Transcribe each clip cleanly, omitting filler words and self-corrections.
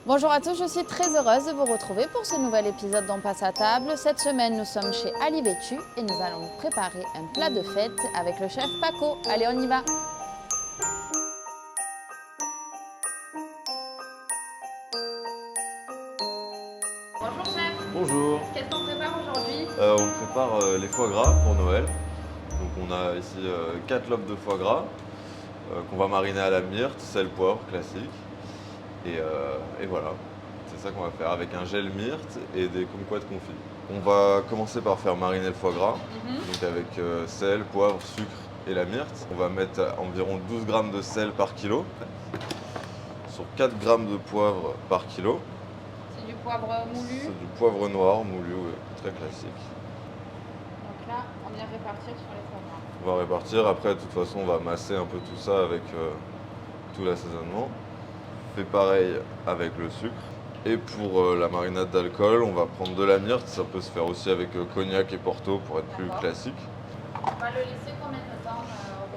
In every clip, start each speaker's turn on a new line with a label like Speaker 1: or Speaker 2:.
Speaker 1: Bonjour à tous, je suis très heureuse de vous retrouver pour ce nouvel épisode d'On passe à table. Cette semaine, nous sommes chez Ali Vêtu et nous allons préparer un plat de fête avec le chef Paco. Allez, on y va! Bonjour chef,
Speaker 2: Bonjour.
Speaker 1: qu'est-ce qu'on prépare aujourd'hui?
Speaker 2: On prépare les foie gras pour Noël. Donc on a ici 4 lobes de foie gras qu'on va mariner à la myrte, sel, poivre classique. Et voilà, c'est ça qu'on va faire avec un gel myrte et des kumquats confits. On va commencer par faire mariner le foie gras, donc avec sel, poivre, sucre et la myrte. On va mettre environ 12 grammes de sel par kilo, sur 4 grammes de poivre par kilo.
Speaker 1: C'est du poivre moulu.
Speaker 2: C'est du poivre noir moulu, ouais, très classique.
Speaker 1: Donc là, on vient répartir sur les foie gras.
Speaker 2: On va répartir, après de toute façon on va masser un peu tout ça avec tout l'assaisonnement. On fait pareil avec le sucre. Et pour la marinade d'alcool, on va prendre de la myrte, ça peut se faire aussi avec cognac et porto pour être plus classique.
Speaker 1: On va le laisser combien de temps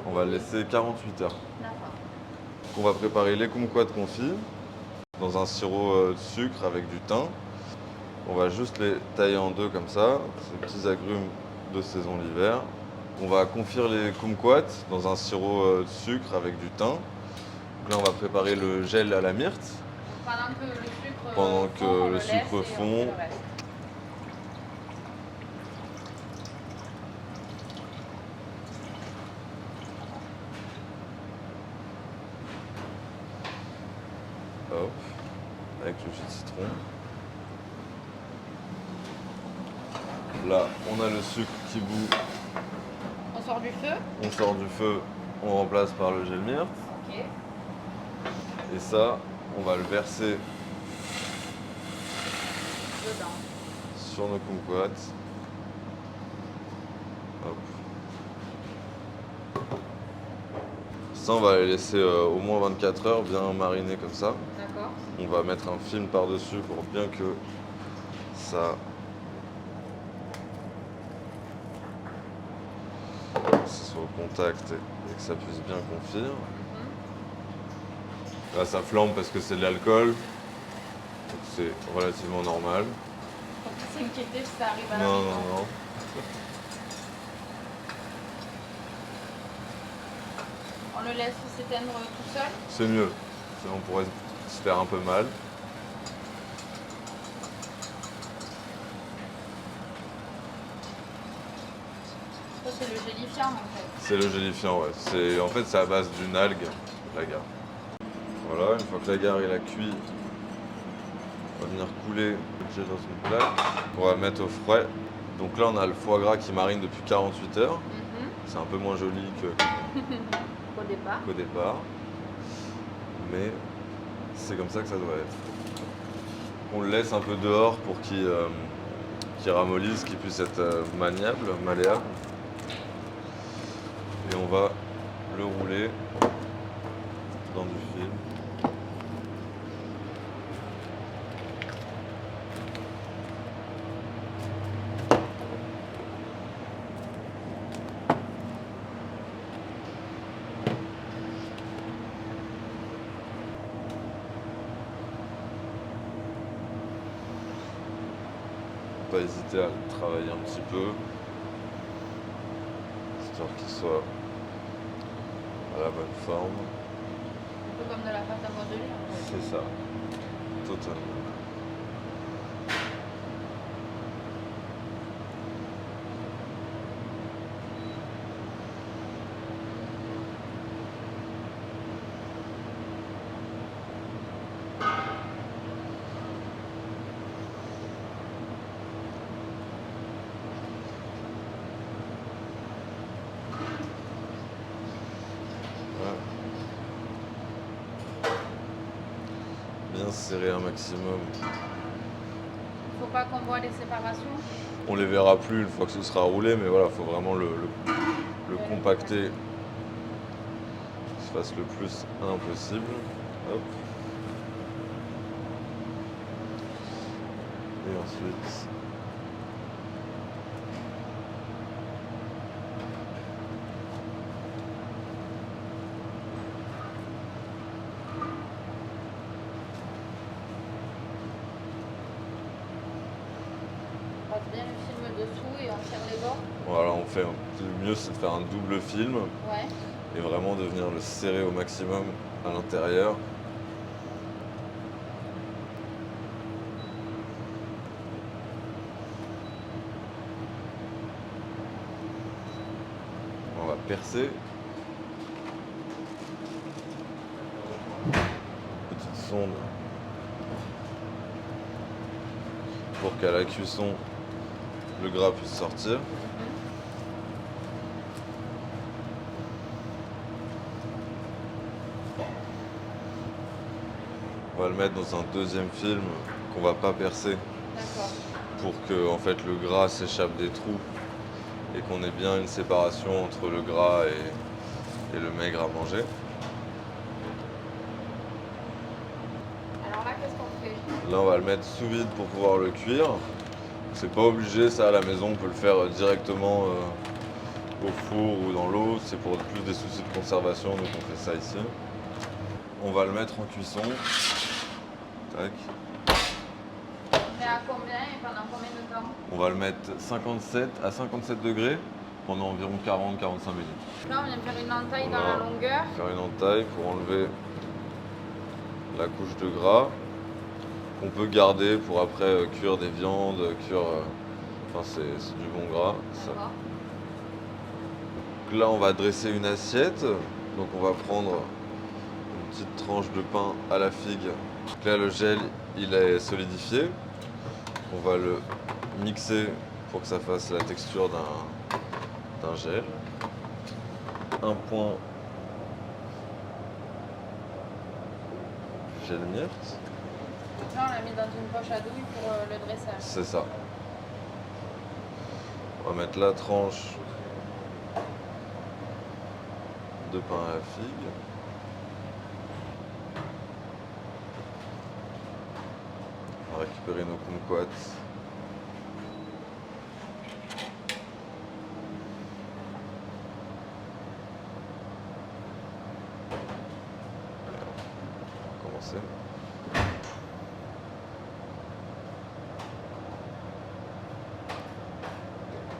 Speaker 2: On va le laisser 48 heures.
Speaker 1: D'accord.
Speaker 2: On va préparer les kumquats confits dans un sirop de sucre avec du thym. On va juste les tailler en deux comme ça, ces petits agrumes de saison l'hiver. On va confire les kumquats dans un sirop de sucre avec du thym. Donc là, on va préparer le gel à la myrte.
Speaker 1: Pendant que le sucre
Speaker 2: fond. Hop, avec le jus de citron. Là, on a le sucre qui bout.
Speaker 1: On sort du feu.
Speaker 2: On sort du feu, on remplace par le gel myrte.
Speaker 1: Ok.
Speaker 2: Et ça, on va le verser
Speaker 1: Dedans.
Speaker 2: sur nos kumquats. Hop. Ça, on va les laisser au moins 24 heures bien mariner comme ça.
Speaker 1: D'accord.
Speaker 2: On va mettre un film par-dessus pour bien que ça soit au contact et que ça puisse bien confire. Là, ça flambe parce que c'est de l'alcool, donc c'est relativement normal.
Speaker 1: Faut pas s'inquiéter si ça arrive à la
Speaker 2: Non,
Speaker 1: maison.
Speaker 2: non, non.
Speaker 1: On le laisse s'éteindre tout seul.
Speaker 2: C'est mieux. Sinon, on pourrait se faire un peu mal.
Speaker 1: Ça, c'est le gélifiant en fait.
Speaker 2: C'est le gélifiant, ouais. En fait, c'est à base d'une algue, l'agar. Voilà, une fois que l'agar il a cuit, on va venir couler le gel dans une plaque. On va mettre au frais. Donc là, on a le foie gras qui marine depuis 48 heures. C'est un peu moins joli
Speaker 1: Au
Speaker 2: qu'au départ. Mais c'est comme ça que ça doit être. On le laisse un peu dehors pour qu'il ramollisse, qu'il puisse être maniable, malléable. Et on va le rouler dans du film. Pas hésiter à le travailler un petit peu, histoire qu'il soit à la bonne forme.
Speaker 1: Un peu comme de la pâte à modeler en fait.
Speaker 2: C'est ça, totalement. Voilà. Bien serrer un maximum.
Speaker 1: Faut pas qu'on voit les séparations.
Speaker 2: On les verra plus une fois que ce sera roulé, mais voilà, il faut vraiment le compacter, qu'il se fasse le plus impossible. Hop. Et ensuite,
Speaker 1: bien le film dessous et on tire les bords.
Speaker 2: Voilà, le mieux c'est de faire un double film
Speaker 1: Ouais.
Speaker 2: et vraiment de venir le serrer au maximum à l'intérieur. On va percer. Petite sonde pour qu'à la cuisson, le gras puisse sortir. On va le mettre dans un deuxième film qu'on va pas percer
Speaker 1: D'accord.
Speaker 2: pour que en fait, le gras s'échappe des trous et qu'on ait bien une séparation entre le gras et le maigre à manger.
Speaker 1: Alors là, qu'est-ce qu'on fait?
Speaker 2: Là, on va le mettre sous vide pour pouvoir le cuire. C'est pas obligé, ça à la maison, on peut le faire directement au four ou dans l'eau. C'est pour plus des soucis de conservation, donc on fait ça ici. On va le mettre en cuisson. Tac.
Speaker 1: Mais à combien et pendant combien de temps?
Speaker 2: On va le mettre 57 à 57 degrés pendant environ 40-45 minutes.
Speaker 1: Là, on vient faire une entaille
Speaker 2: On
Speaker 1: dans la
Speaker 2: va
Speaker 1: longueur.
Speaker 2: faire une entaille pour enlever la couche de gras qu'on peut garder pour après cuire des viandes, enfin c'est du bon gras. Ça.
Speaker 1: D'accord.
Speaker 2: Donc là on va dresser une assiette, donc on va prendre une petite tranche de pain à la figue. Donc là le gel il est solidifié, on va le mixer pour que ça fasse la texture d'un gel. Un point gel myrte.
Speaker 1: Donc là, on l'a mis dans une poche à douille pour le dressage.
Speaker 2: C'est ça. On va mettre la tranche de pain à la figue. On va récupérer nos kumquats. On va commencer.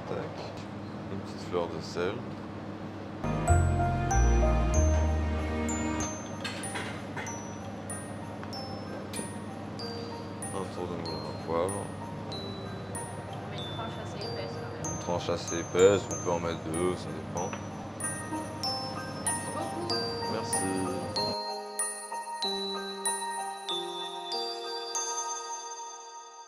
Speaker 2: Tac. Une petite fleur de sel. Un tour de moulin à poivre.
Speaker 1: On met une tranche assez épaisse quand même.
Speaker 2: Une tranche assez épaisse, on peut en mettre deux, ça dépend.
Speaker 1: Merci beaucoup.
Speaker 2: Merci.